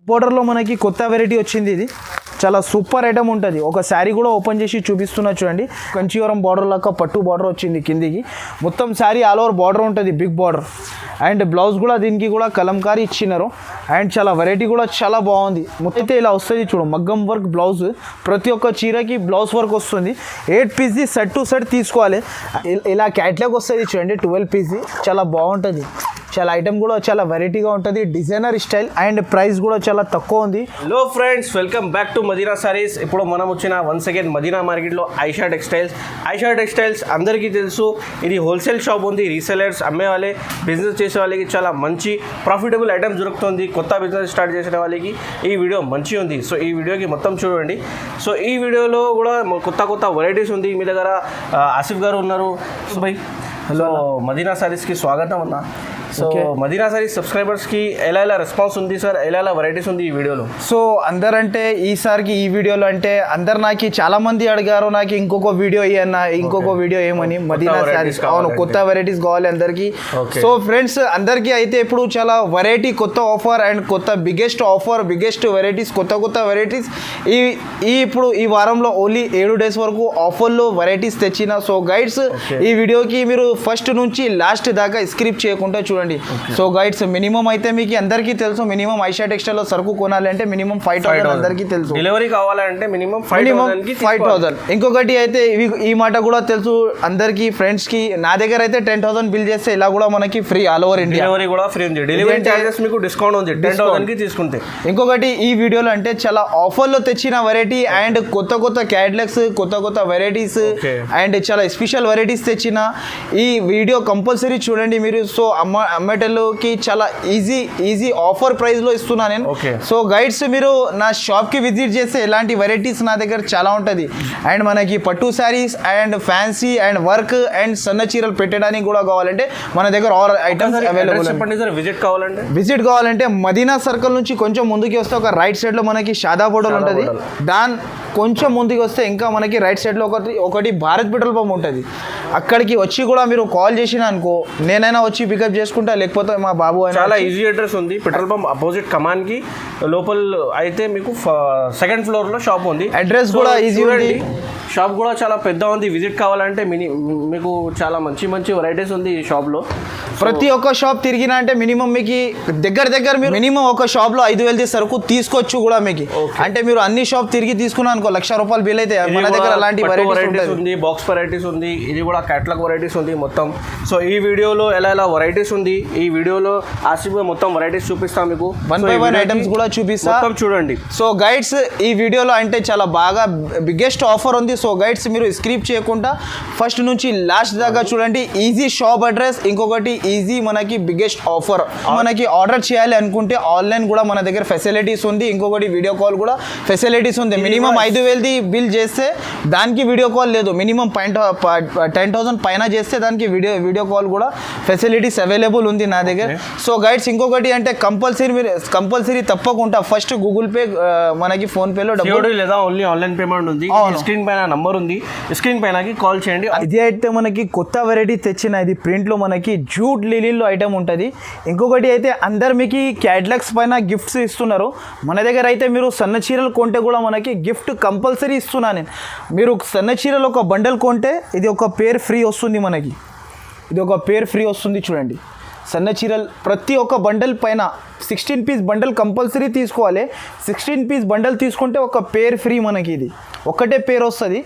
బోర్డర్లో మనకి కొత్త వెరైటీ వచ్చింది. ఇది చాలా సూపర్ ఐటమ్ ఉంటుంది. ఒక శారీ కూడా ఓపెన్ చేసి చూపిస్తున్నా చూడండి. కంచీవరం బార్డర్ లాగా పట్టు బార్డర్ వచ్చింది కిందికి. మొత్తం శారీ ఆల్ ఓవర్ బార్డర్ ఉంటుంది, బిగ్ బార్డర్. అండ్ బ్లౌజ్ కూడా దీనికి కూడా కలంకారీ ఇచ్చినారు. అండ్ చాలా వెరైటీ కూడా చాలా బాగుంది. మొత్తం అయితే ఇలా వస్తుంది చూడు, మగ్గం వర్క్ బ్లౌజ్. ప్రతి ఒక్క చీరకి బ్లౌజ్ వర్క్ వస్తుంది. 8 పీస్ది సెట్ టు సెట్ తీసుకోవాలి. ఇలా క్యాట్లాగ్ వస్తుంది చూడండి, 12 పీస్ది. చాలా బాగుంటుంది. చాలా ఐటమ్ కూడా చాలా వెరైటీగా ఉంటుంది, డిజైనర్ స్టైల్. అండ్ ప్రైస్ కూడా చాలా తక్కువ ఉంది. Hello friends, welcome back to Madina Sarees. ఇప్పుడు మనం వచ్చిన వన్స్ అగైన్ మదీనా మార్కెట్లో ఐషా టెక్స్టైల్స్. ఐషా టెక్స్టైల్స్ అందరికీ తెలుసు, ఇది హోల్సేల్ షాప్ ఉంది. రీసెలర్స్, అమ్మే వాళ్ళే, బిజినెస్ చేసే వాళ్ళకి చాలా మంచి ప్రాఫిటబుల్ ఐటమ్ దొరుకుతుంది. కొత్త బిజినెస్ స్టార్ట్ చేసిన వాళ్ళకి ఈ వీడియో మంచి ఉంది. సో ఈ వీడియోకి మొత్తం చూడండి. సో ఈ వీడియోలో కూడా కొత్త వెరైటీస్ ఉంది. మీ దగ్గర ఆసిఫ్ గారు ఉన్నారు. బై హలో, మదీనా సారీస్కి స్వాగతం అన్న. సో మదీనా సారీస్ సబ్స్క్రైబర్స్కి ఎలా రెస్పాన్స్ ఉంది సార్, ఎలా వెరైటీస్ ఉంది ఈ వీడియోలో? సో అందరంటే ఈసారికి ఈ వీడియోలో అంటే అందరు నాకు చాలా మంది అడిగారు, నాకు ఇంకొక వీడియో ఇవ్వన్నా, ఇంకొక వీడియో ఏమని. మదీనా సారీస్ అవును, కొత్త వెరైటీస్ కావాలి అందరికి. సో ఫ్రెండ్స్ అందరికీ అయితే ఇప్పుడు చాలా వెరైటీ కొత్త ఆఫర్ అండ్ కొత్త బిగ్గెస్ట్ ఆఫర్, బిగ్గెస్ట్ వెరైటీస్, కొత్త వెరైటీస్ ఇప్పుడు ఈ వారంలో ఓన్లీ 7 days వరకు ఆఫర్లో వెరైటీస్ తెచ్చిన. సో గైడ్స్ ఈ వీడియోకి మీరు ఫస్ట్ నుంచి లాస్ట్ దాకా స్క్రిప్ట్ చేయకుండా చూడండి. సో గైడ్స్ మినిమం అయితే మీకు అందరికీ తెలుసు, మినిమం ఐషా టెక్స్టైల్ లో సరుకు కొనాలంటే మినిమం 5,000 అందరికీ తెలుసు. డెలివరీ కావాలంటే మినిమం 5,000. ఇంకొకటి అయితే ఈ మాట కూడా తెలుసు అందరికి ఫ్రెండ్స్ కి. నా దగ్గర అయితే 10,000 బిల్ చేస్తే ఇలా కూడా మనకి free all over India. Delivery కూడా ఫ్రీ ఉంది. డెలివరీ చార్జెస్ మీకు డిస్కౌంట్ ఉంది 10,000 కి తీసుకుంటే. ఇంకొకటి ఈ వీడియోలో అంటే చాలా ఆఫర్ లో తెచ్చిన వెరైటీ అండ్ కొత్త క్యాటలాగ్స్, కొత్త వెరైటీస్ అండ్ చాలా స్పెషల్ వెరైటీస్ తెచ్చిన. ఈ వీడియో కంపల్సరీ చూడండి మీరు. సో అమ్మేటోళ్ళకి చాలా ఈజీ ఆఫర్ ప్రైస్ లో ఇస్తున్నా నేను. సో గైడ్స్ మీరు నా షాప్ కి విజిట్ చేస్తే ఎలాంటి వెరైటీస్ నా దగ్గర చాలా ఉంటుంది. అండ్ మనకి పట్టు saris and fancy and work and సన్న చీరలు పెట్టడానికి కూడా కావాలంటే మన దగ్గర ఆల్ ఐటమ్స్ అవైలబుల్. చెప్పండి సార్, విజిట్ కావాలంటే మదీనా సర్కిల్ నుంచి కొంచెం ముందుకి వస్తే ఒక రైట్ సైడ్ లో మనకి షాదా హోటల్ ఉంటుంది. దాని కొంచెం ముందుకు వస్తే ఇంకా మనకి రైట్ సైడ్ లో ఒకటి భారత్ పెట్రోల్ పంప్ ఉంటుంది. అక్కడికి వచ్చి కూడా మీరు కాల్ చేసిన అనుకో, నేనైనా వచ్చి పికప్ చేసుకుంటా, లేకపోతే మా బాబు అయినా. చాలా ఈజీ అడ్రస్ ఉంది. పెట్రోల్ పంప్ అపోజిట్ కమాన్ కి లోపల అయితే మీకు 2nd floor లో షాప్ ఉంది. అడ్రస్ కూడా ఈజీ ఉంది. షాప్ కూడా చాలా పెద్ద ఉంది. విజిట్ కావాలంటే మీకు చాలా మంచి వెరైటీస్ ఉంది ఈ షాప్ లో. ప్రతి ఒక్క షాప్ తిరిగినా అంటే మినిమం మీకు దగ్గర మీరు మినిమం ఒక షాప్ లో 5,000 సరుకు తీసుకోవచ్చు కూడా మీకు. అంటే మీరు అన్ని షాప్ తిరిగి తీసుకున్నా అనుకో ₹1,00,000 బిల్ అయితే మన దగ్గర అలాంటి వెరైటీస్ ఉంది. బాక్స్ వెరైటీస్ ఉంది, ఇది కూడా క్యాటలాగ్ వెరైటీస్ ఉంది మొత్తం. సో ఈ వీడియోలో ఎలా వెరైటీస్ ఉంది, ఈ వీడియోలో ఆసిఫ్ మొత్తం వెరైటీస్ చూపిస్తాం మీకు. 1 by 1 ఐటమ్స్ కూడా చూపిస్తా, మొత్తం చూడండి. సో గైడ్స్ ఈ వీడియోలో అంటే చాలా బాగా బిగ్గెస్ట్ ఆఫర్ ఉంది. సో గైడ్స్ మీరు స్క్రిప్ట్ చేయకుండా ఫస్ట్ నుంచి లాస్ట్ దాకా చూడండి. ఈజీ షాప్ అడ్రస్, ఇంకొకటి ఈజీ మనకి బిగ్గెస్ట్ ఆఫర్. మనకి ఆర్డర్ చేయాలి అనుకుంటే ఆన్లైన్ కూడా మన దగ్గర ఫెసిలిటీస్ ఉంది. ఇంకొకటి వీడియో కాల్ కూడా ఫెసిలిటీస్ ఉంది. మినిమం 5,000 బిల్ చేస్తే దానికి వీడియో కాల్ లేదు. మినిమం 10,000 పైన చేస్తే దానికి వీడియో కాల్ కూడా ఫెసిలిటీస్ అవైలబుల్ ఉంది నా దగ్గర. సో గైడ్స్ ఇంకొకటి అంటే కంపల్సరీ తప్పకుండా ఫస్ట్ గూగుల్ పే, మనకి ఫోన్ పేలో డబ్బులు లేదా ఓన్లీ ఆన్లైన్ పేమెంట్ ఉంది. స్క్రీన్ పైన నంబర్ ఉంది, స్క్రీన్ పైనకి కాల్ చేయండి. ఇది అయితే మనకి కొత్త వెరైటీ తెచ్చిన. ఇది ప్రింట్ లో మనకి జూట్ లిలిన్లో ఐటమ్ ఉంటుంది. ఇంకొకటి అయితే అందరు మీకు క్యాటలాగ్స్ పైన గిఫ్ట్స్ ఇస్తున్నారు. మన దగ్గర అయితే మీరు సన్న చీరలు కొంటే కూడా మనకి గిఫ్ట్ కంపల్సరీ ఇస్తున్నా నేను. మీరు సన్న చీరలు ఒక బండల్ కొంటే ఇది ఒక పేర్ ఫ్రీ వస్తుంది మనకి. ఇది ఒక పేర్ ఫ్రీ వస్తుంది చూడండి. సన్న చీరలు ప్రతి ఒక్క బండల్ పైన 16 piece బండల్ కంపల్సరీ తీసుకోవాలి. 16 piece బండల్ తీసుకుంటే ఒక పేర్ ఫ్రీ మనకి. ఇది ఒక్కటే పేరు వస్తుంది.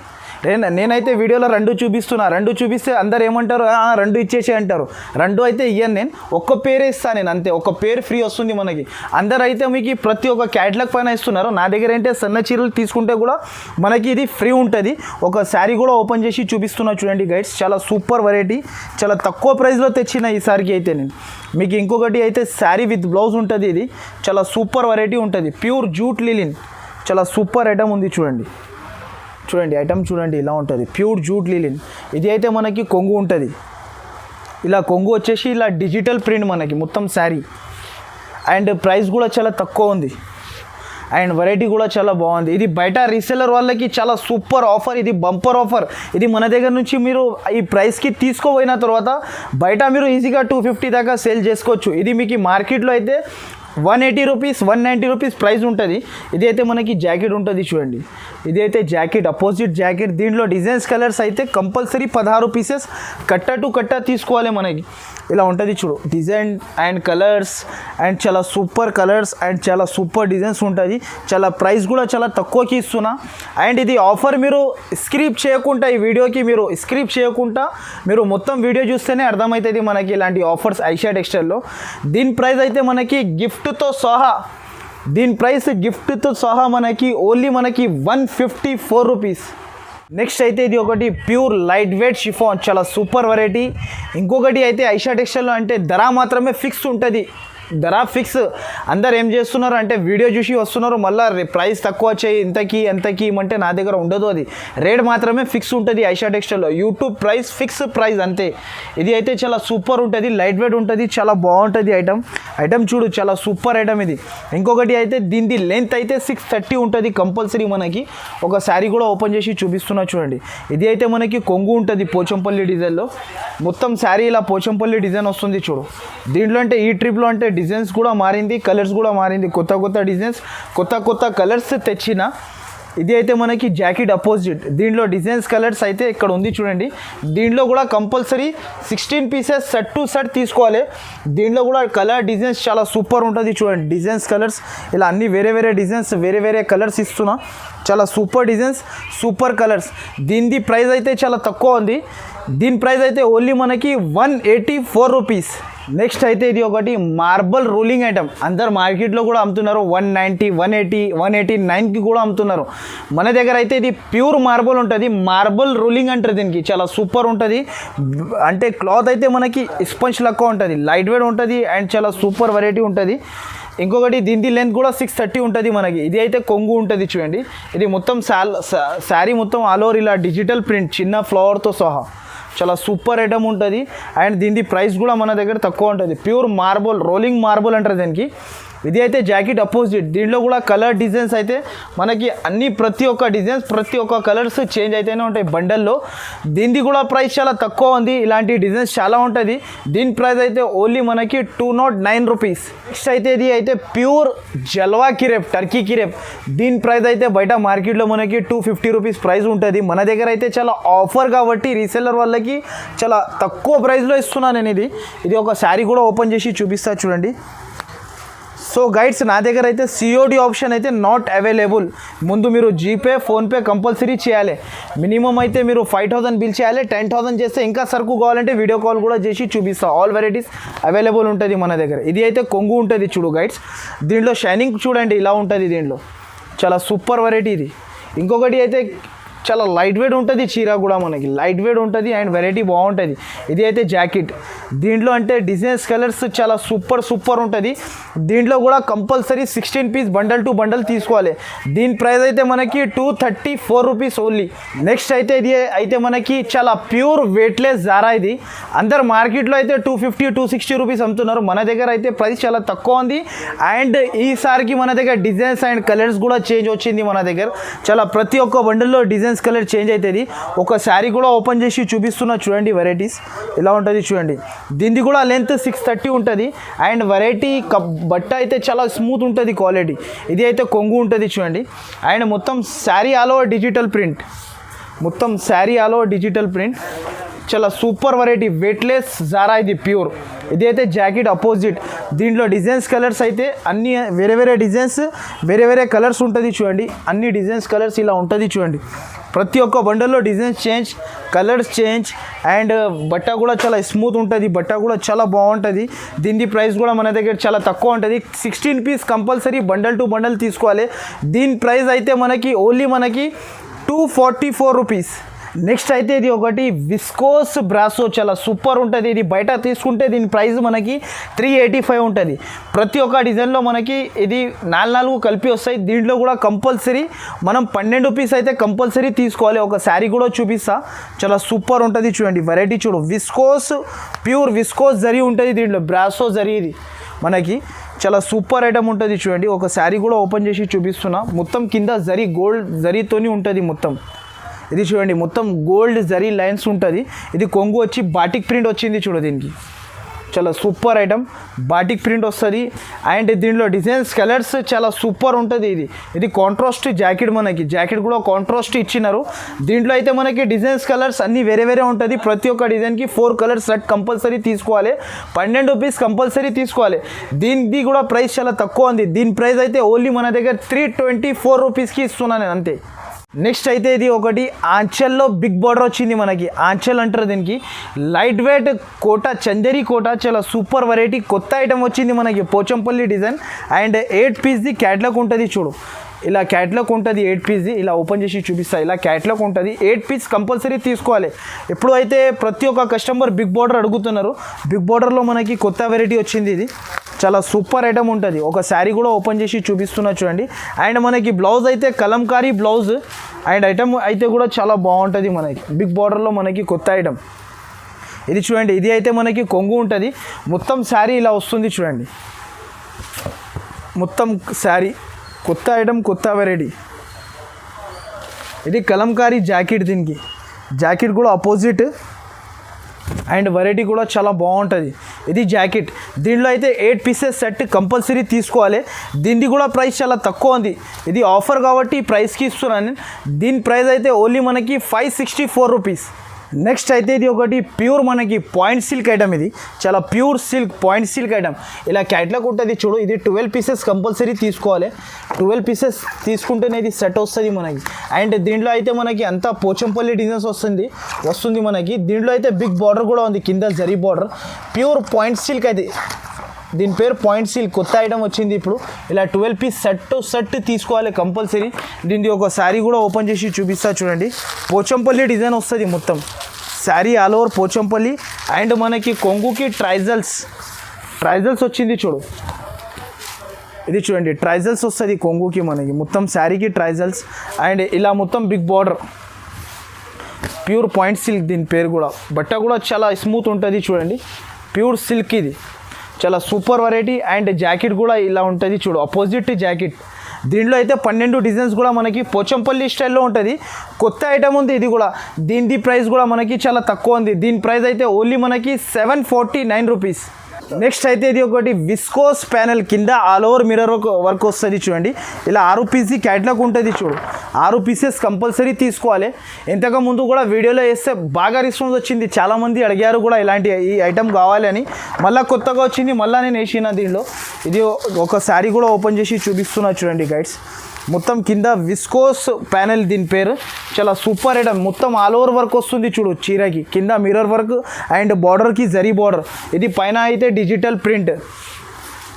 నేనైతే వీడియోలో 2 చూపిస్తున్నా. 2 చూపిస్తే అందరు ఏమంటారు, 2 ఇచ్చేసి అంటారు. 2 అయితే ఇయ్యను నేను, ఒక్క పేరే ఇస్తాను నేను అంతే. ఒక పేరు ఫ్రీ వస్తుంది మనకి. అందరు అయితే మీకు ప్రతి ఒక్క క్యాటలాగ్ పైన ఇస్తున్నారు. నా దగ్గర ఏంటంటే సన్న చీరలు తీసుకుంటే కూడా మనకి ఇది ఫ్రీ ఉంటుంది. ఒక శారీ కూడా ఓపెన్ చేసి చూపిస్తున్నా చూడండి గైడ్స్. చాలా సూపర్ వెరైటీ, చాలా తక్కువ ప్రైస్లో తెచ్చిన ఈసారికి అయితే నేను మీకు. ఇంకొకటి అయితే శారీ విత్ బ్లౌజ్ ఉంటుంది. ఇది చాలా సూపర్ వెరైటీ ఉంటుంది. ప్యూర్ జూట్ లిలిన్, చాలా సూపర్ ఐటమ్ ఉంది చూడండి. ఐటమ్ చూడండి ఇలా ఉంటుంది. Pure jute లిలిన్. ఇది అయితే మనకి కొంగు ఉంటుంది. ఇలా కొంగు వచ్చేసి ఇలా డిజిటల్ ప్రింట్ మనకి మొత్తం శారీ. అండ్ ప్రైస్ కూడా చాలా తక్కువ ఉంది. అండ్ వెరైటీ కూడా చాలా బాగుంది. ఇది బయట రీసెలర్ వాళ్ళకి చాలా సూపర్ ఆఫర్. ఇది బంపర్ ఆఫర్. ఇది మన దగ్గర నుంచి మీరు ఈ ప్రైస్కి తీసుకోపోయిన తర్వాత బయట మీరు ఈజీగా 250 దాకా సేల్ చేసుకోవచ్చు. ఇది మీకు మార్కెట్లో అయితే 180 రూపీస్ 190 రూపీస్ ప్రైస్ ఉంటుంది. ఇది అయితే మనకి జాకెట్ ఉంటుంది చూడండి. ఇది అయితే జాకెట్, అపోజిట్ జాకెట్. దీంట్లో డిజైన్స్ కలర్స్ అయితే కంపల్సరీ 16 పీసెస్ కట్ట టు కట్ట తీసుకోవాలి. మనకి ఇలా ఉంటుంది చూడు, డిజైన్ అండ్ కలర్స్ అండ్ చాలా సూపర్ కలర్స్ అండ్ చాలా సూపర్ డిజైన్స్ ఉంటుంది. చాలా ప్రైస్ కూడా చాలా తక్కువకి ఇస్తున్నా. అండ్ ఇది ఆఫర్ మీరు స్క్రిప్ చేయకుండా, ఈ వీడియోకి మీరు స్క్రిప్ చేయకుండా మీరు మొత్తం వీడియో చూస్తేనే అర్థమవుతుంది మనకి ఇలాంటి ఆఫర్స్ ఐషా టెక్స్టైల్లో. దీని ప్రైస్ అయితే మనకి గిఫ్ట్తో సహా మనకి ఓన్లీ మనకి 154 రూపీస్. నెక్స్ట్ అయితే ఇది ఒకటి ప్యూర్ లైట్ వెయిట్ షిఫాన్, చాలా సూపర్ వెరైటీ. ఇంకొకటి అయితే ఐషా టెక్స్టైల్లో అంటే ధర మాత్రమే ఫిక్స్ ఉంటుంది. ధర ఫిక్స్. అందరు ఏం చేస్తున్నారు అంటే వీడియో చూసి వస్తున్నారు, మళ్ళీ ప్రైస్ తక్కువ వచ్చాయి ఇంతకీ అంతకీ ఇమ్మంటే నా దగ్గర ఉండదు. అది రేట్ మాత్రమే ఫిక్స్ ఉంటుంది ఐషా టెక్స్టైల్లో. యూట్యూబ్ ప్రైస్ ఫిక్స్ ప్రైస్ అంతే. ఇది అయితే చాలా సూపర్ ఉంటుంది, లైట్ వెయిట్ ఉంటుంది, చాలా బాగుంటుంది ఐటమ్ చూడు, చాలా సూపర్ ఐటమ్ ఇది. ఇంకొకటి అయితే దీని లెంత్ అయితే 630 ఉంటుంది కంపల్సరీ. మనకి ఒక శారీ కూడా ఓపెన్ చేసి చూపిస్తున్నా చూడండి. ఇది అయితే మనకి కొంగు ఉంటుంది పోచంపల్లి డిజైన్లో. మొత్తం శారీ ఇలా పోచంపల్లి డిజైన్ వస్తుంది చూడు. దీంట్లో అంటే ఈ ట్రిప్లో అంటే డిజైన్స్ కూడా మారింది, కలర్స్ కూడా మారింది, కొత్త డిజైన్స్ కొత్త కలర్స్ తెచ్చిన. ఇది అయితే మనకి జాకెట్ అపోజిట్. దీంట్లో డిజైన్స్ కలర్స్ అయితే ఇక్కడ ఉంది చూడండి. దీంట్లో కూడా compulsory 16 pieces set to set తీసుకోవాలి. దీంట్లో కూడా కలర్ డిజైన్స్ చాలా సూపర్ ఉంటుంది చూడండి. డిజైన్స్ కలర్స్ ఇలా అన్ని వేరే డిజైన్స్ వేరే కలర్స్ ఇస్తున్నా. చాలా సూపర్ డిజైన్స్, సూపర్ కలర్స్. దీని ప్రైస్ అయితే చాలా తక్కువ ఉంది. దీని ప్రైస్ అయితే ఓన్లీ మనకి 184 రూపీస్. నెక్స్ట్ అయితే ఇది ఒకటి మార్బల్ రూలింగ్ ఐటమ్. అందరు మార్కెట్లో కూడా అమ్ముతున్నారు 190, 180, 189కి కూడా అమ్ముతున్నారు. మన దగ్గర అయితే ఇది ప్యూర్ మార్బల్ ఉంటుంది. మార్బల్ రూలింగ్ అంటారు దీనికి. చాలా సూపర్ ఉంటుంది. అంటే క్లాత్ అయితే మనకి స్పంజ్ లెక్క ఉంటుంది, లైట్ వెయిట్ ఉంటుంది అండ్ చాలా సూపర్ వెరైటీ ఉంటుంది. ఇంకొకటి దీని లెంత్ కూడా 630 ఉంటుంది మనకి. ఇది అయితే కొంగు ఉంటుంది చూడండి. ఇది మొత్తం శారీ మొత్తం ఆల్ ఓవర్ ఇలా డిజిటల్ ప్రింట్ చిన్న ఫ్లవర్తో సహా చాలా సూపర్ ఐటమ్ ఉంటుంది. అండ్ దీని ప్రైస్ కూడా మన దగ్గర తక్కువ ఉంటుంది. ప్యూర్ మార్బల్, రోలింగ్ మార్బల్ అంటారు దీనికి. ఇది అయితే జాకెట్ అపోజిట్. దీంట్లో కూడా కలర్ డిజైన్స్ అయితే మనకి అన్ని ప్రతి ఒక్క కలర్స్ చేంజ్ అయితేనే ఉంటాయి బండల్లో. దీనిది కూడా ప్రైస్ చాలా తక్కువ ఉంది. ఇలాంటి డిజైన్స్ చాలా ఉంటుంది. దీని ప్రైస్ అయితే ఓన్లీ మనకి 209 రూపీస్. నెక్స్ట్ అయితే ఇది అయితే ప్యూర్ జల్వా కిరేప్, టర్కీ కిరేప్. దీని ప్రైస్ అయితే బయట మార్కెట్లో మనకి 250 రూపీస్ ప్రైస్ ఉంటుంది. మన దగ్గర అయితే చాలా ఆఫర్ కాబట్టి రీసెల్లర్ వాళ్ళకి చాలా తక్కువ ప్రైస్లో ఇస్తున్నాను నేను. ఇది ఒక శారీ కూడా ఓపెన్ చేసి చూపిస్తా చూడండి. సో గైడ్స్, నా దగ్గర అయితే సిఓడి ఆప్షన్ అయితే నాట్ అవైలబుల్. ముందు మీరు జీపే, ఫోన్పే కంపల్సరీ చేయాలి. మినిమం అయితే మీరు 5000 బిల్ చేయాలి. 10,000 చేస్తే ఇంకా సరుకు కావాలంటే వీడియో కాల్ కూడా చేసి చూపిస్తాం. ఆల్ వెరైటీస్ అవైలబుల్ ఉంటుంది మన దగ్గర. ఇది అయితే కొంగు ఉంటుంది చూడు గైడ్స్. దీంట్లో షైనింగ్ చూడండి ఇలా ఉంటుంది. దీంట్లో చాలా సూపర్ వెరైటీ ఇది. ఇంకొకటి అయితే చాలా లైట్ వెయిట్ ఉంటుంది. చీర కూడా మనకి లైట్ వెయిట్ ఉంటుంది అండ్ వెరైటీ బాగుంటుంది. ఇది అయితే జాకెట్. దీంట్లో అంటే డిజైన్స్ కలర్స్ చాలా సూపర్ ఉంటుంది. దీంట్లో కూడా compulsory 16 piece bundle to bundle తీసుకోవాలి. దీని ప్రైస్ అయితే మనకి 234 రూపీస్ ఓన్లీ. నెక్స్ట్ అయితే ఇది అయితే మనకి చాలా ప్యూర్ వెయిట్లెస్ జారా. ఇది అందరు మార్కెట్లో అయితే 250, 260 రూపీస్ అమ్ముతున్నారు. మన దగ్గర అయితే ప్రైస్ చాలా తక్కువ ఉంది. అండ్ ఈసారికి మన దగ్గర డిజైన్స్ అండ్ కలర్స్ కూడా చేంజ్ వచ్చింది. మన దగ్గర చాలా ప్రతి ఒక్క బండల్లో డిజైన్స్ కలర్ చేంజ్ అవుతుంది. ఒక శారీ కూడా ఓపెన్ చేసి చూపిస్తున్నా చూడండి. వెరైటీస్ ఇలా ఉంటుంది చూడండి. దీనిది కూడా లెంత్ 630 ఉంటుంది అండ్ వెరైటీ బట్ట అయితే చాలా స్మూత్ ఉంటుంది క్వాలిటీ. ఇది అయితే కొంగు ఉంటుంది చూడండి. అండ్ మొత్తం sari all over digital print, చాలా సూపర్ వెరైటీ వెయిట్లెస్ జారా. ఇది ప్యూర్. ఇది అయితే జాకెట్ అపోజిట్. దీంట్లో డిజైన్స్ కలర్స్ అయితే అన్ని వేరే డిజైన్స్ వేరే కలర్స్ ఉంటుంది చూడండి. అన్ని డిజైన్స్ కలర్స్ ఇలా ఉంటుంది చూడండి. ప్రతి ఒక్క బండల్లో designs change, colours change and బట్ట కూడా చాలా స్మూత్ ఉంటుంది. బట్ట కూడా చాలా బాగుంటుంది. దీని ప్రైస్ కూడా మన దగ్గర చాలా తక్కువ ఉంటుంది. 16 piece compulsory bundle to bundle తీసుకోవాలి. దీని ప్రైస్ అయితే మనకి ఓన్లీ మనకి 244 రూపీస్. నెక్స్ట్ అయితే ఇది ఒకటి విస్కోస్ బ్రాసో, చాలా సూపర్ ఉంటుంది. ఇది బయట తీసుకుంటే దీని ప్రైస్ మనకి 385 ఉంటుంది. ప్రతి ఒక్క డిజైన్లో మనకి ఇది 4 కలిపి వస్తాయి. దీంట్లో కూడా కంపల్సరీ మనం 12 పీస్ అయితే కంపల్సరీ తీసుకోవాలి. ఒక శారీ కూడా చూపిస్తా, చాలా సూపర్ ఉంటుంది చూడండి. వెరైటీ చూడు, విస్కోస్, ప్యూర్ విస్కోస్ జరీ ఉంటుంది. దీంట్లో బ్రాసో జరీ ఇది మనకి చాలా సూపర్ ఐటమ్ ఉంటుంది చూడండి. ఒక శారీ కూడా ఓపెన్ చేసి చూపిస్తున్నా. మొత్తం కింద జరీ గోల్డ్ జరీతోని ఉంటుంది మొత్తం. ఇది చూడండి, మొత్తం గోల్డ్ జరీ లైన్స్ ఉంటుంది. ఇది కొంగు వచ్చి బాటిక్ ప్రింట్ వచ్చింది చూడు. దీనికి చాలా సూపర్ ఐటమ్, బాటిక్ ప్రింట్ వస్తుంది. అండ్ దీంట్లో డిజైన్స్ కలర్స్ చాలా సూపర్ ఉంటుంది. ఇది కాంట్రాస్ట్ జాకెట్, మనకి జాకెట్ కూడా కాంట్రాస్ట్ ఇచ్చినారు. దీంట్లో అయితే మనకి డిజైన్స్ కలర్స్ అన్నీ వేరే వేరే ఉంటుంది. ప్రతి ఒక్క డిజైన్కి 4 కలర్స్ సెట్ కంపల్సరీ తీసుకోవాలి. 12 రూపీస్ కంపల్సరీ తీసుకోవాలి. దీనిది కూడా ప్రైస్ చాలా తక్కువ ఉంది. దీని ప్రైస్ అయితే ఓన్లీ మన దగ్గర 324 రూపీస్కి ఇస్తున్నాను నేను, అంతే. నెక్స్ట్ అయితే ఇది ఒకటి ఆంచల్లో బిగ్ బార్డర్ వచ్చింది మనకి. ఆంచల్ అంటారు దీనికి. లైట్ వెయిట్ కోట, చందేరి కోట, చాలా సూపర్ వెరైటీ కొత్త ఐటమ్ వచ్చింది మనకి. పోచంపల్లి డిజైన్ అండ్ 8 పీస్ది క్యాట్లాగ్ ఉంటుంది. చూడు, ఇలా క్యాట్లాగ్ ఉంటుంది 8 పీస్ది. ఇలా ఓపెన్ చేసి చూపిస్తా. ఇలా క్యాట్లాగ్ ఉంటుంది. 8 పీస్ కంపల్సరీ తీసుకోవాలి. ఎప్పుడు అయితే ప్రతి ఒక్క కస్టమర్ బిగ్ బార్డర్ అడుగుతున్నారు. బిగ్ బార్డర్లో మనకి కొత్త వెరైటీ వచ్చింది. ఇది చాలా సూపర్ ఐటమ్ ఉంటుంది. ఒక శారీ కూడా ఓపెన్ చేసి చూపిస్తున్నా చూడండి. అండ్ మనకి బ్లౌజ్ అయితే కలంకారీ బ్లౌజ్. అండ్ ఐటమ్ అయితే కూడా చాలా బాగుంటుంది మనకి. బిగ్ బార్డర్లో మనకి కొత్త ఐటమ్ ఇది చూడండి. ఇది అయితే మనకి కొంగు ఉంటుంది. మొత్తం శారీ ఇలా వస్తుంది చూడండి. మొత్తం శారీ కొత్త ఐటమ్, కొత్త వెరైటీ. ఇది కలంకారీ జాకెట్. దీనికి జాకెట్ కూడా అపోజిట్ అండ్ వెరైటీ కూడా చాలా బాగుంటుంది. ఇది జాకెట్. దీంట్లో అయితే 8 పీసెస్ సెట్ కంపల్సరీ తీసుకోవాలి. దీనిది కూడా ప్రైస్ చాలా తక్కువ ఉంది. ఇది ఆఫర్ కాబట్టి ఈ ప్రైస్కి ఇస్తున్నాను. దీని ప్రైస్ అయితే ఓన్లీ మనకి 564 రూపీస్. నెక్స్ట్ అయితే ఇది ఒకటి ప్యూర్ మనకి పాయింట్ సిల్క్ ఐటమ్. ఇది చాలా pure silk point silk item. ఇలా క్యాట్లాగ్ ఉంటుంది చూడు. ఇది 12 పీసెస్ కంపల్సరీ తీసుకోవాలి. 12 పీసెస్ తీసుకుంటేనే ఇది సెట్ వస్తుంది మనకి. అండ్ దీంట్లో అయితే మనకి అంతా పోచంపల్లి డిజైన్స్ వస్తుంది మనకి. దీంట్లో అయితే బిగ్ బార్డర్ కూడా ఉంది, కింద zari border. Pure point silk అయితే. దీని పేరు పాయింట్ సిల్క్. కొత్త ఐటమ్ వచ్చింది ఇప్పుడు. ఇలా 12 పీస్ సెట్ తీసుకోవాలి కంపల్సరీ. దీనికి ఒక శారీ కూడా ఓపెన్ చేసి చూపిస్తా చూడండి. పోచంపల్లి డిజైన్ వస్తుంది మొత్తం sari all over Pochampally. And మనకి కొంగుకి ట్రైజల్స్ వచ్చింది చూడు. ఇది చూడండి, ట్రైజల్స్ వస్తుంది కొంగుకి మనకి. మొత్తం శారీకి ట్రైజల్స్. అండ్ ఇలా మొత్తం big border. Pure point silk దీని పేరు కూడా. బట్ట కూడా చాలా స్మూత్ ఉంటుంది చూడండి. ప్యూర్ సిల్క్ ఇది చాలా సూపర్ వెరైటీ. అండ్ జాకెట్ కూడా ఇలా ఉంటుంది చూడు, అపోజిట్ జాకెట్. దీంట్లో అయితే 12 డిజైన్స్ కూడా మనకి పోచంపల్లి స్టైల్లో ఉంటుంది. కొత్త ఐటమ్ ఉంది ఇది కూడా. దీని ప్రైస్ కూడా మనకి చాలా తక్కువ ఉంది. దీని ప్రైస్ అయితే ఓన్లీ మనకి 749 రూపీస్. నెక్స్ట్ అయితే ఇది ఒకటి విస్కోస్ ప్యానెల్, కింద ఆల్ ఓవర్ మిర్రర్ వర్క్ వస్తుంది చూడండి. ఇలా 6 పీస్ క్యాట్లాగ్ ఉంటుంది చూడు. 6 పీసెస్ కంపల్సరీ తీసుకోవాలి. ఇంతకు ముందు కూడా వీడియోలో వేస్తే బాగా రెస్పాన్స్ వచ్చింది. చాలామంది అడిగారు కూడా ఇలాంటి ఈ ఐటమ్ కావాలి అని. మళ్ళీ కొత్తగా వచ్చింది, మళ్ళీ నేను వేసిన దీనిలో. ఇది ఒక శారీ కూడా ఓపెన్ చేసి చూపిస్తున్నా చూడండి గైడ్స్. మొత్తం కింద విస్కోస్ ప్యానెల్ దీని పేరు. చాలా సూపర్ ఐటమ్. మొత్తం ఆల్ ఓవర్ వర్క్ వస్తుంది చూడు. చీరకి కింద మిర్రర్ వర్క్ అండ్ బార్డర్కి జరీ బార్డర్. ఇది పైన అయితే డిజిటల్ ప్రింట్.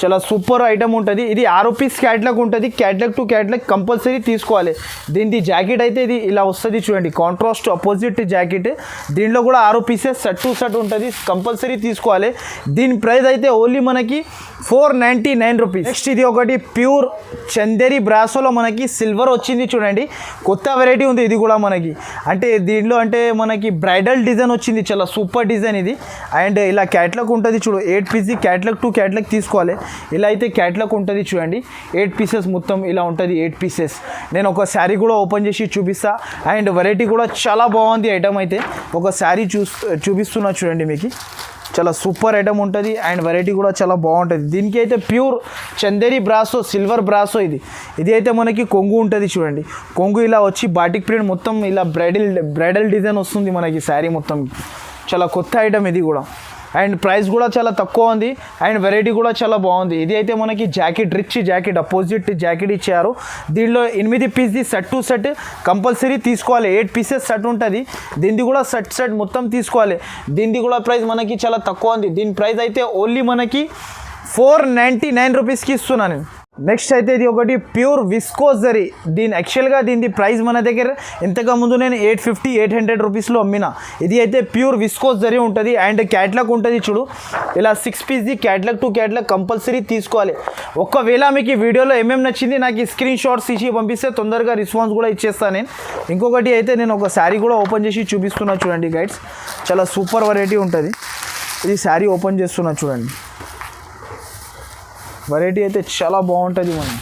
చాలా సూపర్ ఐటమ్ ఉంటుంది. ఇది 6 పీస్ క్యాట్లాగ్ ఉంటుంది. క్యాట్లాగ్ టు క్యాట్లాగ్ కంపల్సరీ తీసుకోవాలి. దీని జాకెట్ అయితే ఇది ఇలా వస్తుంది చూడండి, కాంట్రాస్ట్ అపోజిట్ జాకెట్. దీంట్లో కూడా 6 పీసెస్ సెట్ టు సెట్ ఉంటుంది, కంపల్సరీ తీసుకోవాలి. దీని ప్రైస్ అయితే ఓన్లీ మనకి 499 రూపీస్. నెక్స్ట్ ఇది ఒకటి ప్యూర్ చందేరి బ్రాసోలో మనకి సిల్వర్ వచ్చింది చూడండి. కొత్త వెరైటీ ఉంది ఇది కూడా మనకి. అంటే దీంట్లో అంటే మనకి బ్రైడల్ డిజైన్ వచ్చింది, చాలా సూపర్ డిజైన్ ఇది. అండ్ ఇలా క్యాట్లాగ్ ఉంటుంది చూడు. 8 పీస్ క్యాట్లాగ్ టు క్యాట్లాగ్ తీసుకోవాలి. ఇలా అయితే క్యాట్లాగ్ ఉంటుంది చూడండి. 8 పీసెస్ మొత్తం ఇలా ఉంటుంది. 8 పీసెస్. నేను ఒక శారీ కూడా ఓపెన్ చేసి చూపిస్తా. అండ్ వెరైటీ కూడా చాలా బాగుంది ఐటమ్ అయితే. ఒక శారీ చూపిస్తున్నా చూడండి మీకు. చాలా సూపర్ ఐటమ్ ఉంటుంది. అండ్ వెరైటీ కూడా చాలా బాగుంటుంది. దీనికి అయితే pure Chanderi brasso, silver brasso. ఇది అయితే మనకి కొంగు ఉంటుంది చూడండి. కొంగు ఇలా వచ్చి బాటిక్ ప్రింట్ మొత్తం ఇలా బ్రైడల్ డిజైన్ వస్తుంది మనకి శారీ మొత్తం. చాలా కొత్త ఐటమ్ ఇది కూడా. అండ్ ప్రైస్ కూడా చాలా తక్కువ ఉంది. అండ్ వెరైటీ కూడా చాలా బాగుంది. ఇది అయితే మనకి jacket, rich jacket, opposite jacket ఇచ్చారు. దీనిలో 8 పీస్ది సెట్ టు సెట్ కంపల్సరీ తీసుకోవాలి. 8 పీసెస్ సెట్ ఉంటుంది. దీనిది కూడా సెట్ మొత్తం తీసుకోవాలి. దీనిది కూడా ప్రైస్ మనకి చాలా తక్కువ ఉంది. దీని ప్రైస్ అయితే ఓన్లీ మనకి 499 రూపీస్కి ఇస్తున్నాను. నెక్స్ట్ అయితే ఇది ఒకటి ప్యూర్ విస్కోస్ జరీ. యాక్చువల్గా దీని ప్రైస్ మన దగ్గర ఇంతకు ముందు నేను 850-800 రూపీస్లో అమ్మిన. ఇది అయితే ప్యూర్ విస్కోస్ జరీ ఉంటుంది. అండ్ క్యాట్లాగ్ ఉంటుంది చూడు. ఇలా 6 పీస్ది క్యాట్లాగ్ టు క్యాట్లాగ్ కంపల్సరీ తీసుకోవాలి. ఒకవేళ మీకు ఈ వీడియోలో ఏమేమి నచ్చింది నాకు స్క్రీన్ షాట్స్ ఇచ్చి పంపిస్తే తొందరగా రెస్పాన్స్ కూడా ఇచ్చేస్తాను నేను. ఇంకొకటి అయితే నేను ఒక శారీ కూడా ఓపెన్ చేసి చూపిస్తున్నా చూడండి గైడ్స్. చాలా సూపర్ వెరైటీ ఉంటుంది. ఇది శారీ ఓపెన్ చేస్తున్నా చూడండి. వెరైటీ అయితే చాలా బాగుంటుంది మనం.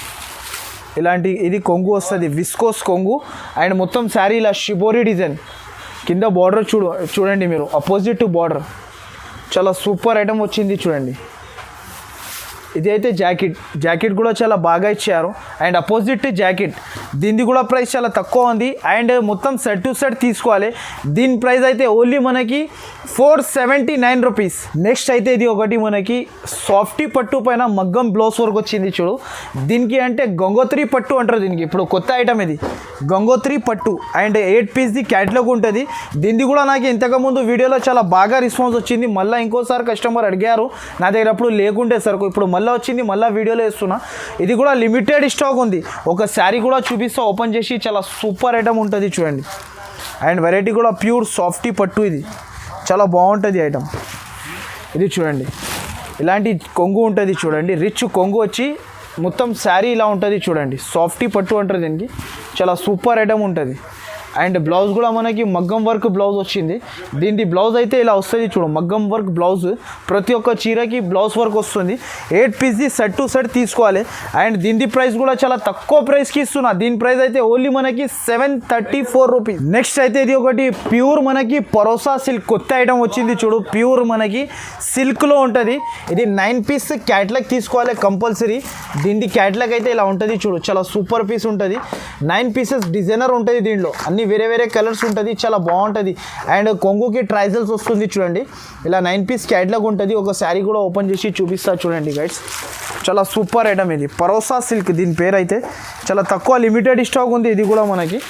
ఇది కొంగు వస్తుంది, విస్కోస్ కొంగు. అండ్ మొత్తం శారీ ఇలా షిబోరి డిజైన్. కింద బార్డర్ చూడండి మీరు, అపోజిట్ బార్డర్. చాలా సూపర్ ఐటమ్ వచ్చింది చూడండి. ఇది అయితే జాకెట్ కూడా చాలా బాగా ఇచ్చారు. అండ్ అపోజిట్ జాకెట్, దీనిది కూడా ప్రైస్ చాలా తక్కువ ఉంది. అండ్ మొత్తం సెట్ టు సెట్ తీసుకోవాలి. దీని ప్రైస్ అయితే ఓన్లీ మనకి 479 రూపీస్. నెక్స్ట్ అయితే ఇది ఒకటి మనకి సాఫ్టీ పట్టు పైన మగ్గం బ్లౌజ్ వర్క్ వచ్చింది చూడు. దీనికి అంటే గంగోత్రి పట్టు అంటారు దీనికి. ఇప్పుడు కొత్త ఐటమ్ ఇది గంగోత్రి పట్టు. అండ్ 8 పీస్ది క్యాట్లాగ్ ఉంటుంది. దీనిది కూడా నాకు ఇంతకుముందు వీడియోలో చాలా బాగా రెస్పాన్స్ వచ్చింది. మళ్ళీ ఇంకోసారి కస్టమర్ అడిగారు, నా దగ్గర అప్పుడు లేకుంటే సరుకు, ఇప్పుడు మళ్ళీ వచ్చింది, మళ్ళీ వీడియోలో వేస్తున్నా. ఇది కూడా లిమిటెడ్ స్టాక్ ఉంది. ఒక శారీ కూడా చూపిస్తా ఓపెన్ చేసి. చాలా సూపర్ ఐటమ్ ఉంటుంది చూడండి. అండ్ వెరైటీ కూడా ప్యూర్ సాఫ్టీ పట్టు. ఇది చాలా బాగుంటుంది ఐటమ్. ఇది చూడండి, ఇలాంటి కొంగు ఉంటుంది చూడండి. రిచ్ కొంగు వచ్చి మొత్తం శారీ ఇలా ఉంటుంది చూడండి. సాఫ్టీ పట్టు అంటారు దీనికి. చాలా సూపర్ ఐటమ్ ఉంటుంది. అండ్ బ్లౌజ్ కూడా మనకి మగ్గం వర్క్ బ్లౌజ్ వచ్చింది. దీని బ్లౌజ్ అయితే ఇలా వస్తుంది చూడు, మగ్గం వర్క్ బ్లౌజ్. ప్రతి ఒక్క చీరకి బ్లౌజ్ వర్క్ వస్తుంది. 8 పీస్ది సెట్ టు సెట్ తీసుకోవాలి. అండ్ దీని ప్రైస్ కూడా చాలా తక్కువ ప్రైస్కి ఇస్తున్నా. దీని ప్రైస్ అయితే ఓన్లీ మనకి 734 రూపీస్. నెక్స్ట్ అయితే ఇది ఒకటి ప్యూర్ మనకి పరోసా సిల్క్ కొత్త ఐటమ్ వచ్చింది చూడు. ప్యూర్ మనకి సిల్క్లో ఉంటుంది. ఇది 9 పీస్ క్యాట్లాగ్ తీసుకోవాలి కంపల్సరీ. దీని క్యాట్లాగ్ అయితే ఇలా ఉంటుంది చూడు. చాలా సూపర్ పీస్ ఉంటుంది. 9 పీసెస్ డిజైనర్ ఉంటుంది. దీంట్లో అన్ని వేరే వేరే కలర్స్ ఉంటుంది. చాలా బాగుంటుంది. అండ్ కొంగుకి ట్రైజల్స్ వస్తుంది చూడండి. ఇలా 9 పీస్ క్యాట్లాగ్ ఉంటుంది. ఒక శారీ కూడా ఓపెన్ చేసి చూపిస్తా చూడండి గైడ్స్. చాలా సూపర్ ఐటమ్ ఇది పరోసా సిల్క్ దీని పేరు అయితే. చాలా తక్కువ లిమిటెడ్ స్టాక్ ఉంది ఇది కూడా మనకి.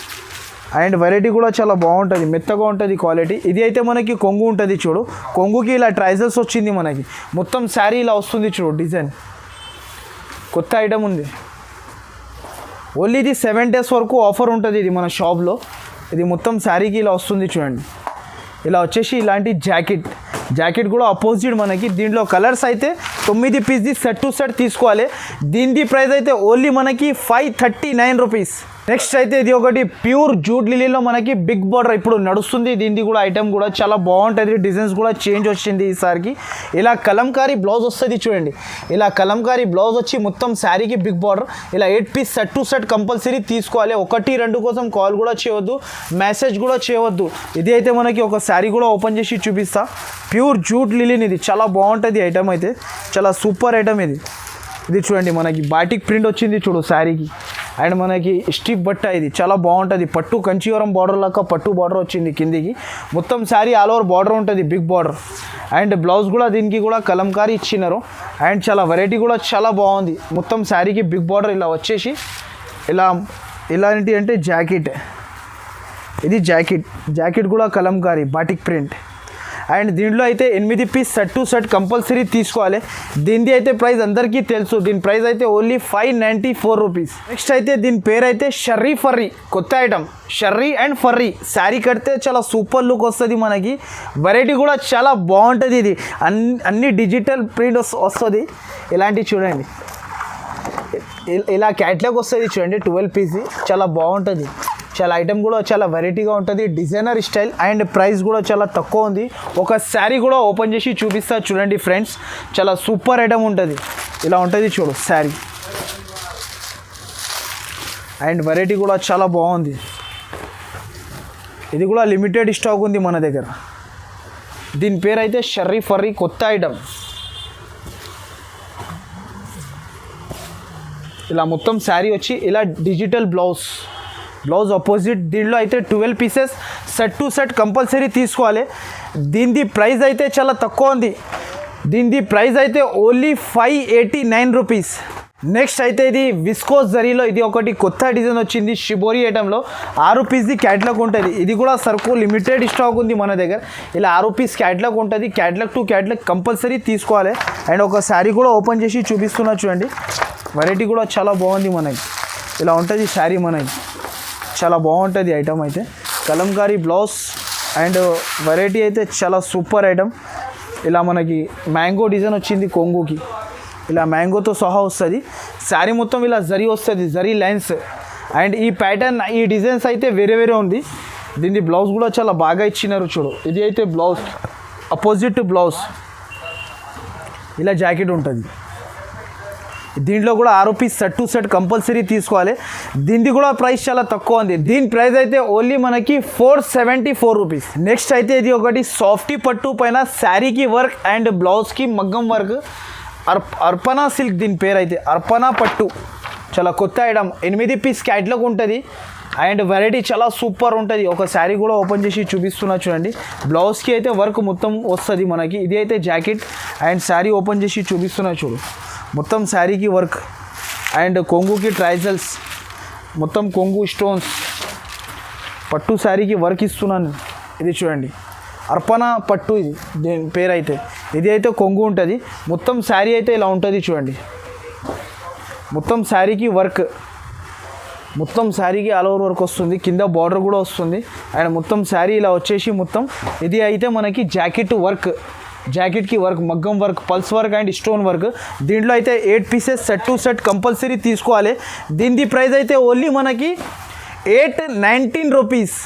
అండ్ వెరైటీ కూడా చాలా బాగుంటుంది, మెత్తగా ఉంటుంది క్వాలిటీ. ఇది అయితే మనకి కొంగు ఉంటుంది చూడు. కొంగుకి ఇలా ట్రైజల్స్ వచ్చింది మనకి. మొత్తం శారీ ఇలా వస్తుంది చూడు డిజైన్. కొత్త ఐటమ్ ఉంది. ఓన్లీ ఇది 7 డేస్ వరకు ఆఫర్ ఉంటుంది ఇది మన షాప్లో. ఇది మొత్తం శారీకి ఇలా వస్తుంది చూడండి. ఇలా వచ్చేసి ఇలాంటి జాకెట్ కూడా అపోజిట్ మనకి. దీంట్లో కలర్స్ అయితే 9 పీస్ది సెట్ టు సెట్ తీసుకోవాలి. దీని ప్రైస్ అయితే ఓన్లీ మనకి 539 రూపీస్. నెక్స్ట్ అయితే ఇది ఒకటి ప్యూర్ జూట్ లిలీలో మనకి బిగ్ బార్డర్ ఇప్పుడు నడుస్తుంది. దీనిది కూడా ఐటమ్ కూడా చాలా బాగుంటుంది. డిజైన్స్ కూడా చేంజ్ వచ్చింది ఈసారికి. ఇలా కలంకారీ బ్లౌజ్ వస్తుంది చూడండి. ఇలా కలంకారీ బ్లౌజ్ వచ్చి మొత్తం శారీకి బిగ్ బార్డర్. ఇలా 8 piece set to set compulsory తీసుకోవాలి. 1, 2 కోసం కాల్ కూడా చేయవద్దు, మెసేజ్ కూడా చేయవద్దు. ఇది అయితే మనకి ఒక శారీ కూడా ఓపెన్ చేసి చూపిస్తా. ప్యూర్ జూట్ లిలీని ఇది చాలా బాగుంటుంది ఐటమ్ అయితే. చాలా సూపర్ ఐటమ్ ఇది. ఇది చూడండి మనకి బాటిక్ ప్రింట్ వచ్చింది చూడు శారీకి. అండ్ మనకి స్టిఫ్ బట్ట ఇది చాలా బాగుంటుంది. పట్టు కంచీవరం బార్డర్ లాగా పట్టు బార్డర్ వచ్చింది కిందికి. మొత్తం శారీ ఆల్ ఓవర్ బార్డర్ ఉంటుంది, బిగ్ బార్డర్. అండ్ బ్లౌజ్ కూడా దీనికి కూడా కలంకారీ ఇచ్చినారు. అండ్ చాలా వెరైటీ కూడా చాలా బాగుంది. మొత్తం శారీకి బిగ్ బార్డర్ ఇలా వచ్చేసి ఇలాంటి అంటే జాకెట్. ఇది జాకెట్ కూడా కలంకారీ బాటిక్ ప్రింట్. అండ్ దీంట్లో అయితే 8 piece set to set compulsory తీసుకోవాలి. దీనిది అయితే ప్రైస్ అందరికీ తెలుసు. దీని ప్రైస్ అయితే ఓన్లీ 594 రూపీస్. నెక్స్ట్ అయితే దీని పేరు అయితే షర్రీ ఫర్రీ కొత్త ఐటమ్. షర్రీ అండ్ ఫర్రీ శారీ కడితే చాలా సూపర్ లుక్ వస్తుంది మనకి. వెరైటీ కూడా చాలా బాగుంటుంది. ఇది అన్ని డిజిటల్ ప్రింట్ వస్తుంది. ఇలాంటివి చూడండి, ఇలా క్యాట్లాగ్ వస్తుంది చూడండి. 12 పీస్ చాలా బాగుంటుంది. చాలా ఐటమ్ కూడా చాలా వెరైటీగా ఉంటుంది. Designer style. అండ్ ప్రైస్ కూడా చాలా తక్కువ ఉంది. ఒక శారీ కూడా ఓపెన్ చేసి చూపిస్తా చూడండి ఫ్రెండ్స్. చాలా సూపర్ ఐటమ్ ఉంటుంది. ఇలా ఉంటుంది చూడు శారీ. అండ్ వెరైటీ కూడా చాలా బాగుంది. ఇది కూడా లిమిటెడ్ స్టాక్ ఉంది మన దగ్గర. దీని పేరు అయితే షర్రీ ఫర్రీ కొత్త ఐటమ్. ఇలా మొత్తం శారీ వచ్చి ఇలా డిజిటల్ బ్లౌజ్ అపోజిట్. దీంట్లో అయితే 12 pieces set to set compulsory తీసుకోవాలి. దీని ప్రైస్ అయితే చాలా తక్కువ ఉంది. దీని ప్రైస్ అయితే ఓన్లీ 589 రూపీస్. నెక్స్ట్ అయితే ఇది విస్కోస్ జరీలో ఇది ఒకటి కొత్త డిజైన్ వచ్చింది. షిబోరి ఐటెంలో 6 పీస్ది క్యాట్లాగ్ ఉంటుంది. ఇది కూడా సరుకు లిమిటెడ్ స్టాక్ ఉంది మన దగ్గర. ఇలా 6 పీస్ క్యాట్లాగ్ ఉంటుంది. క్యాట్లాగ్ టు క్యాట్లాగ్ కంపల్సరీ తీసుకోవాలి. అండ్ ఒక శారీ కూడా ఓపెన్ చేసి చూపిస్తున్నా చూడండి. వెరైటీ కూడా చాలా బాగుంది మనకి. ఇలా ఉంటుంది శారీ మనకి. చాలా బాగుంటుంది ఐటమ్ అయితే. కలంకారీ బ్లౌజ్ అండ్ వెరైటీ అయితే చాలా సూపర్ ఐటమ్. ఇలా మనకి మ్యాంగో డిజైన్ వచ్చింది కొంగుకి. ఇలా మ్యాంగోతో సహా వస్తుంది. శారీ మొత్తం ఇలా జరీ వస్తుంది, జరీ లైన్స్. అండ్ ఈ ప్యాటర్న్ ఈ డిజైన్స్ అయితే వేరే వేరే ఉంది. దీని బ్లౌజ్ కూడా చాలా బాగా ఇచ్చినారు చూడు. ఇది అయితే బ్లౌజ్ అపోజిట్ బ్లౌజ్. ఇలా జాకెట్ ఉంటుంది. దీంట్లో కూడా 6 piece set to set compulsory తీసుకోవాలి. దీనిది కూడా ప్రైస్ చాలా తక్కువ ఉంది. దీని ప్రైస్ అయితే ఓన్లీ మనకి 474 రూపీస్. నెక్స్ట్ అయితే ఇది ఒకటి సాఫ్టీ పట్టు పైన శారీకి వర్క్ అండ్ బ్లౌజ్కి మగ్గం వర్క్, అర్పణ సిల్క్ దీని పేరు అయితే అర్పణ పట్టు. చాలా కొత్త ఐటమ్, 8 పీస్ క్యాట్లాగ్ ఉంటుంది అండ్ వెరైటీ చాలా సూపర్ ఉంటుంది. ఒక శారీ కూడా ఓపెన్ చేసి చూపిస్తున్నా చూడండి. బ్లౌజ్కి అయితే వర్క్ మొత్తం వస్తుంది మనకి. ఇది అయితే జాకెట్ అండ్ శారీ ఓపెన్ చేసి చూపిస్తున్నా చూడు. మొత్తం శారీకి వర్క్ అండ్ కొంగుకి ట్రైజల్స్, మొత్తం కొంగు స్టోన్స్, పట్టు శారీకి వర్క్ ఇస్తున్నాను. ఇది చూడండి అర్పణ పట్టు, ఇది దీని పేరు అయితే. ఇది అయితే కొంగు ఉంటుంది. మొత్తం శారీ అయితే ఇలా ఉంటుంది చూడండి. మొత్తం శారీకి వర్క్, మొత్తం శారీకి ఆల్ ఓవర్ వర్క్ వస్తుంది. కింద బార్డర్ కూడా వస్తుంది అండ్ మొత్తం శారీ ఇలా వచ్చేసి మొత్తం. ఇది అయితే మనకి జాకెట్ వర్క్, జాకెట్కి వర్క్, మగ్గం work, pulse work and stone work. దీంట్లో అయితే 8 pieces set to set compulsory తీసుకోవాలి. దీని ప్రైస్ అయితే ఓన్లీ మనకి 819 రూపీస్.